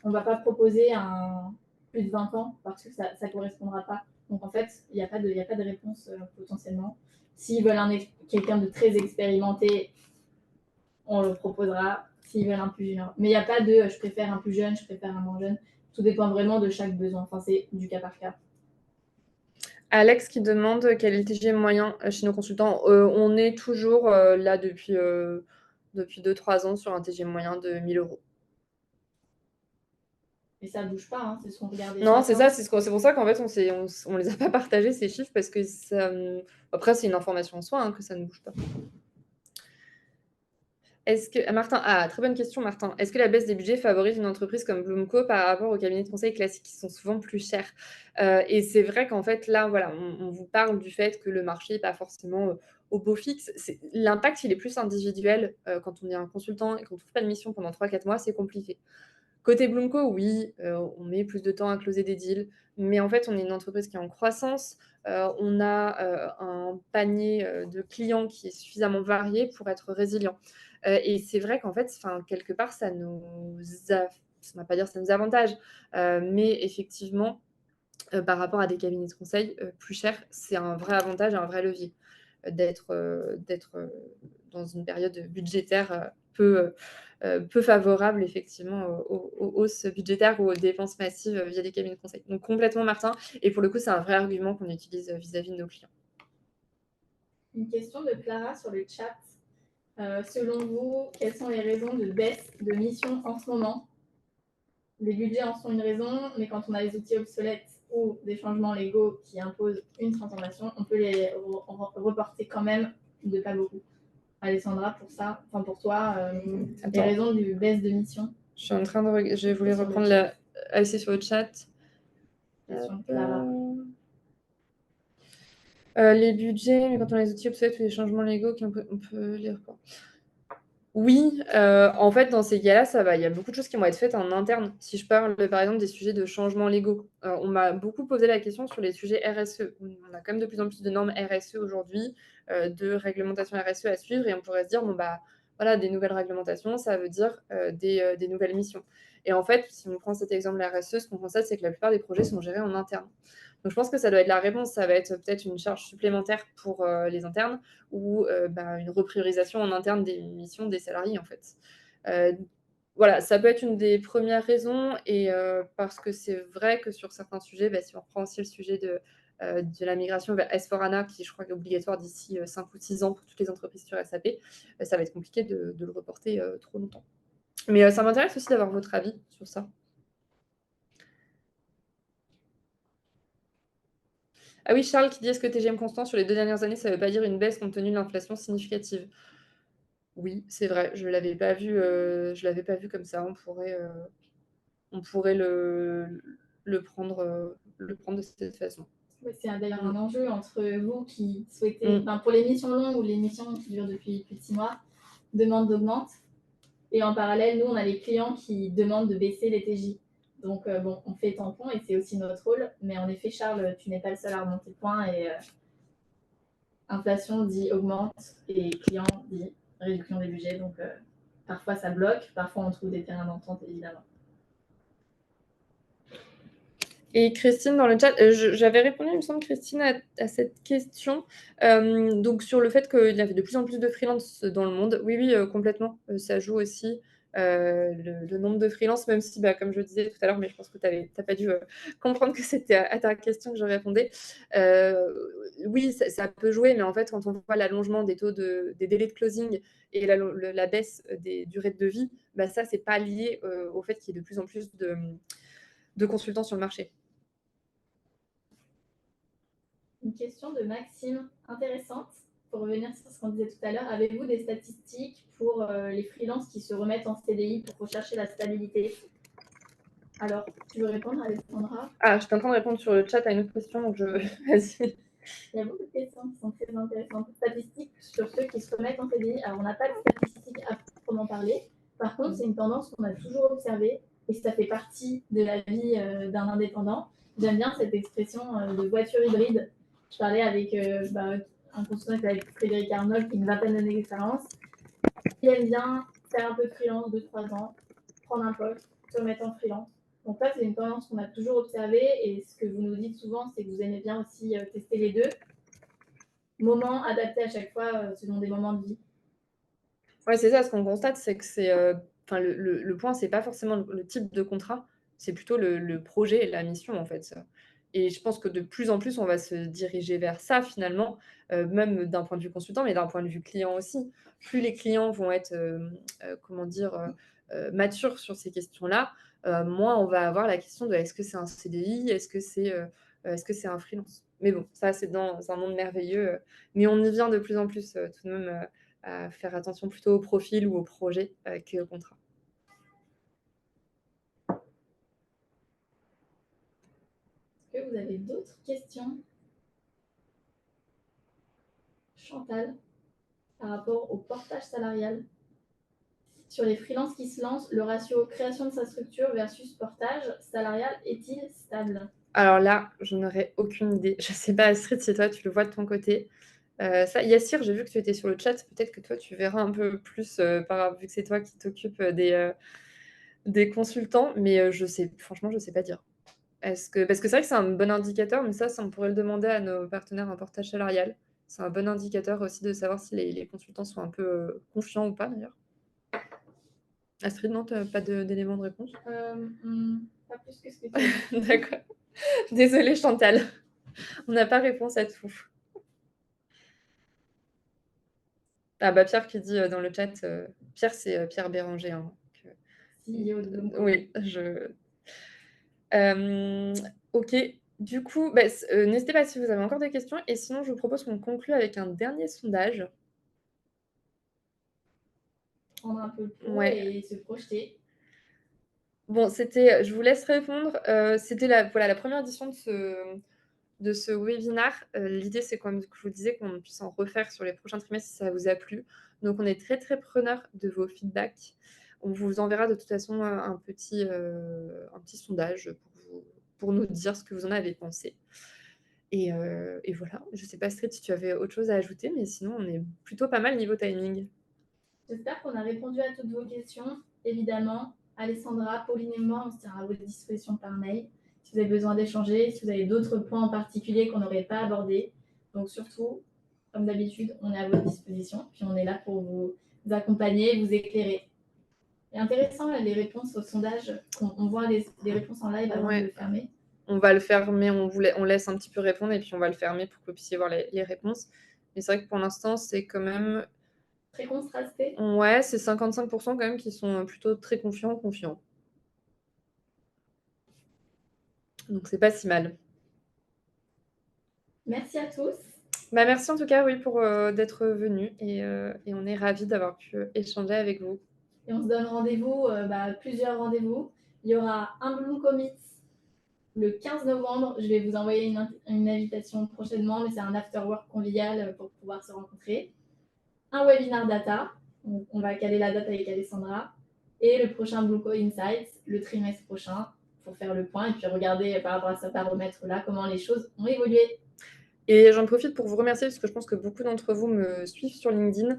on ne va pas proposer un plus de 20 ans parce que ça ne correspondra pas. Donc en fait, il n'y a pas de réponse potentiellement. S'ils veulent quelqu'un de très expérimenté, on le proposera. S'ils veulent un plus junior. Mais il n'y a pas de je préfère un plus jeune, je préfère un moins jeune. Tout dépend vraiment de chaque besoin. Enfin, c'est du cas par cas. Alex qui demande quel est le TGM moyen chez nos consultants. On est toujours là depuis 2-3 ans sur un TGM moyen de 1 000 euros. Et ça ne bouge pas, hein, c'est ce qu'on regardait ce Non, c'est matin. ça, c'est pour ça qu'en fait, on les a pas partagés, ces chiffres, parce que après, c'est une information en soi, hein, que ça ne bouge pas. Très bonne question, Martin. Est-ce que la baisse des budgets favorise une entreprise comme Bloomco par rapport aux cabinets de conseil classiques qui sont souvent plus chers? Et c'est vrai qu'en fait, là, voilà, on vous parle du fait que le marché n'est pas forcément au beau fixe. L'impact, il est plus individuel. Quand on est un consultant et qu'on ne trouve pas de mission pendant 3-4 mois, c'est compliqué. Côté Bloomco, oui, on met plus de temps à closer des deals, mais en fait, on est une entreprise qui est en croissance. On a un panier de clients qui est suffisamment varié pour être résilient. Et c'est vrai qu'en fait, quelque part, ça ne va pas dire que ça nous avantage, mais effectivement, par rapport à des cabinets de conseil plus chers, c'est un vrai avantage et un vrai levier d'être dans une période budgétaire peu favorable effectivement aux hausses budgétaires ou aux dépenses massives via des cabinets de conseil. Donc complètement Martin, et pour le coup c'est un vrai argument qu'on utilise vis-à-vis de nos clients. Une question de Clara sur le chat. Selon vous, quelles sont les raisons de baisse de mission en ce moment? Les budgets en sont une raison, mais quand on a des outils obsolètes ou des changements légaux qui imposent une transformation, on peut les reporter quand même de pas beaucoup. Alessandra, pour ça, enfin pour toi, les raisons du baisse de mission. Je suis en train de je voulais reprendre c'est sur le chat. Question de Clara. Les budgets, mais quand on a les outils obsolètes ou les changements légaux, on peut les reporter. Oui, en fait, dans ces cas-là, ça va. Il y a beaucoup de choses qui vont être faites en interne. Si je parle, par exemple, des sujets de changements légaux, on m'a beaucoup posé la question sur les sujets RSE. On a quand même de plus en plus de normes RSE aujourd'hui, de réglementation RSE à suivre, et on pourrait se dire, bon, bah, voilà, des nouvelles réglementations, ça veut dire des nouvelles missions. Et en fait, si on prend cet exemple RSE, ce qu'on constate, c'est que la plupart des projets sont gérés en interne. Donc, je pense que ça doit être la réponse. Ça va être peut-être une charge supplémentaire pour les internes, ou une repriorisation en interne des missions des salariés, en fait. Voilà, ça peut être une des premières raisons, et parce que c'est vrai que sur certains sujets, si on reprend aussi le sujet de la migration vers S4HANA, qui je crois est obligatoire d'ici 5 ou 6 ans pour toutes les entreprises sur SAP, ça va être compliqué de le reporter trop longtemps. Mais ça m'intéresse aussi d'avoir votre avis sur ça. Ah oui, Charles qui dit, est-ce que TGM constant sur les 2 dernières années, ça ne veut pas dire une baisse compte tenu de l'inflation significative? Oui, c'est vrai, je l'avais pas vu, je l'avais pas vu comme ça. On pourrait le prendre de cette façon. Oui, c'est d'ailleurs un enjeu entre vous qui souhaitez, pour les missions longues ou les missions qui durent depuis plus de 6 mois, demande d'augmenter. Et en parallèle, nous, on a les clients qui demandent de baisser les TJ. Donc, bon, on fait tampon et c'est aussi notre rôle. Mais en effet, Charles, tu n'es pas le seul à remonter le point. Et inflation dit augmente et client dit réduction des budgets. Donc, parfois, ça bloque. Parfois, on trouve des terrains d'entente, évidemment. Et Christine, dans le chat, j'avais répondu, il me semble, Christine, à cette question. Donc, sur le fait qu'il y avait de plus en plus de freelance dans le monde. Oui, oui, complètement. Ça joue aussi. le nombre de freelances, même si, bah, comme je le disais tout à l'heure, mais je pense que tu n'as pas dû comprendre que c'était à ta question que je répondais. Oui, ça peut jouer, mais en fait, quand on voit l'allongement des des délais de closing et la baisse des durées de devis, bah, ça, c'est pas lié au fait qu'il y ait de plus en plus de consultants sur le marché. Une question de Maxime intéressante. Pour revenir sur ce qu'on disait tout à l'heure, avez-vous des statistiques pour les freelances qui se remettent en CDI pour rechercher la stabilité? Alors, tu veux répondre, Alessandra? Ah, je suis en train de répondre sur le chat à une autre question, donc vas-y. Il y a beaucoup de questions qui sont très intéressantes. Statistiques sur ceux qui se remettent en CDI. Alors, on n'a pas de statistiques à proprement parler. Par contre, c'est une tendance qu'on a toujours observée et ça fait partie de la vie d'un indépendant. J'aime bien cette expression de voiture hybride. Je parlais avec un consultant qui s'appelle Frédéric Arnold, qui a une vingtaine d'années d'expérience. Il aime bien faire un peu de freelance, 2-3 ans, prendre un poste, se remettre en freelance. Donc ça, c'est une tendance qu'on a toujours observée et ce que vous nous dites souvent, c'est que vous aimez bien aussi tester les deux. Moments adaptés à chaque fois selon des moments de vie. Ouais, c'est ça, ce qu'on constate, c'est que enfin, le point, c'est pas forcément le type de contrat, c'est plutôt le projet et la mission, en fait. Et je pense que de plus en plus, on va se diriger vers ça, finalement, même d'un point de vue consultant, mais d'un point de vue client aussi. Plus les clients vont être, comment dire, matures sur ces questions-là, moins on va avoir la question de est-ce que c'est un CDI, est-ce que c'est un freelance. Mais bon, ça, c'est dans un monde merveilleux, mais on y vient de plus en plus, tout de même. À faire attention plutôt au profil ou au projet qu'au contrat. Est-ce que vous avez d'autres questions, Chantal, par rapport au portage salarial? Sur les freelances qui se lancent, le ratio création de sa structure versus portage salarial est-il stable? Alors là, je n'aurais aucune idée. Je ne sais pas, Astrid, si toi, tu le vois de ton côté. Yassir, j'ai vu que tu étais sur le chat. Peut-être que toi, tu verras un peu plus, vu que c'est toi qui t'occupes des consultants. Mais franchement, je ne sais pas dire. Parce que c'est vrai que c'est un bon indicateur, mais ça, on pourrait le demander à nos partenaires en portage salarial. C'est un bon indicateur aussi de savoir si les consultants sont un peu confiants ou pas, d'ailleurs. Astrid, non, tu n'as pas d'éléments de réponse? Pas plus que ce que tu as dit. D'accord. Désolée, Chantal. On n'a pas réponse à tout. Ah bah Pierre qui dit dans le chat, Pierre, c'est Pierre Béranger. Hein, CEO de Blumco. oui, ok. Du coup, bah, n'hésitez pas si vous avez encore des questions. Et sinon, je vous propose qu'on conclue avec un dernier sondage. Prendre un peu le pouls Ouais. et se projeter. Bon, je vous laisse répondre. C'était la première édition de ce webinaire. L'idée, c'est comme je vous disais, qu'on puisse en refaire sur les prochains trimestres si ça vous a plu. Donc, on est très, très preneur de vos feedbacks. On vous enverra de toute façon un petit sondage pour nous dire ce que vous en avez pensé. Et voilà. Je ne sais pas, Astrid, si tu avais autre chose à ajouter, mais sinon, on est plutôt pas mal niveau timing. J'espère qu'on a répondu à toutes vos questions. Évidemment, Alessandra, Pauline et moi, on se tient à votre disposition par mail. Si vous avez besoin d'échanger, si vous avez d'autres points en particulier qu'on n'aurait pas abordés. Donc surtout, comme d'habitude, on est à votre disposition. Puis on est là pour vous accompagner, vous éclairer. C'est intéressant les réponses au sondage. On voit les réponses en live avant de le fermer. On va le fermer, on laisse un petit peu répondre et puis on va le fermer pour que vous puissiez voir les réponses. Mais c'est vrai que pour l'instant, c'est quand même... Très contrasté. Ouais, c'est 55% quand même qui sont plutôt très confiants. Donc c'est pas si mal. Merci à tous. Bah, merci en tout cas, oui, pour d'être venu et on est ravis d'avoir pu échanger avec vous. Et on se donne rendez-vous, plusieurs rendez-vous. Il y aura un Blumco Meet le 15 novembre. Je vais vous envoyer une invitation prochainement, mais c'est un after-work convivial pour pouvoir se rencontrer. Un webinar data. On va caler la date avec Alessandra. Et le prochain Blumco Insights, le trimestre prochain, pour faire le point et puis regarder par rapport à ce paramètre-là comment les choses ont évolué. Et j'en profite pour vous remercier parce que je pense que beaucoup d'entre vous me suivent sur LinkedIn.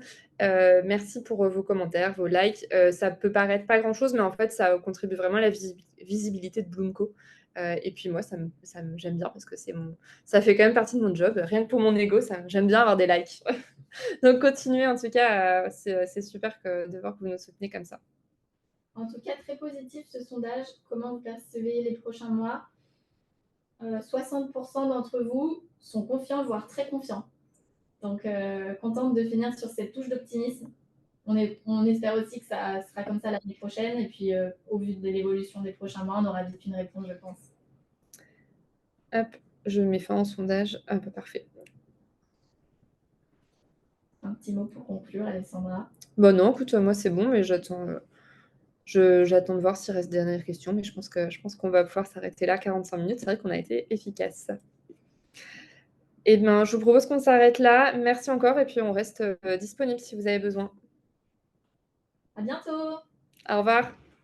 Merci pour vos commentaires, vos likes. Ça peut paraître pas grand-chose, mais en fait, ça contribue vraiment à la visibilité de Blumco. Et puis moi, j'aime bien parce que ça fait quand même partie de mon job. Rien que pour mon ego, j'aime bien avoir des likes. Donc continuez en tout cas, c'est super de voir que vous nous soutenez comme ça. En tout cas, très positif ce sondage. Comment vous percevez les prochains mois? 60% d'entre vous sont confiants, voire très confiants. Donc, contente de finir sur cette touche d'optimisme. On espère aussi que ça sera comme ça l'année prochaine. Et puis, au vu de l'évolution des prochains mois, on aura vite une réponse, je pense. Hop, je mets fin au sondage. Hop, parfait. Un petit mot pour conclure, Alessandra. Bon, non, écoute, moi, c'est bon, mais j'attends de voir s'il reste des dernières questions. Mais je pense qu'on va pouvoir s'arrêter là, 45 minutes. C'est vrai qu'on a été efficace. Eh bien, je vous propose qu'on s'arrête là. Merci encore et puis on reste disponible si vous avez besoin. À bientôt! Au revoir.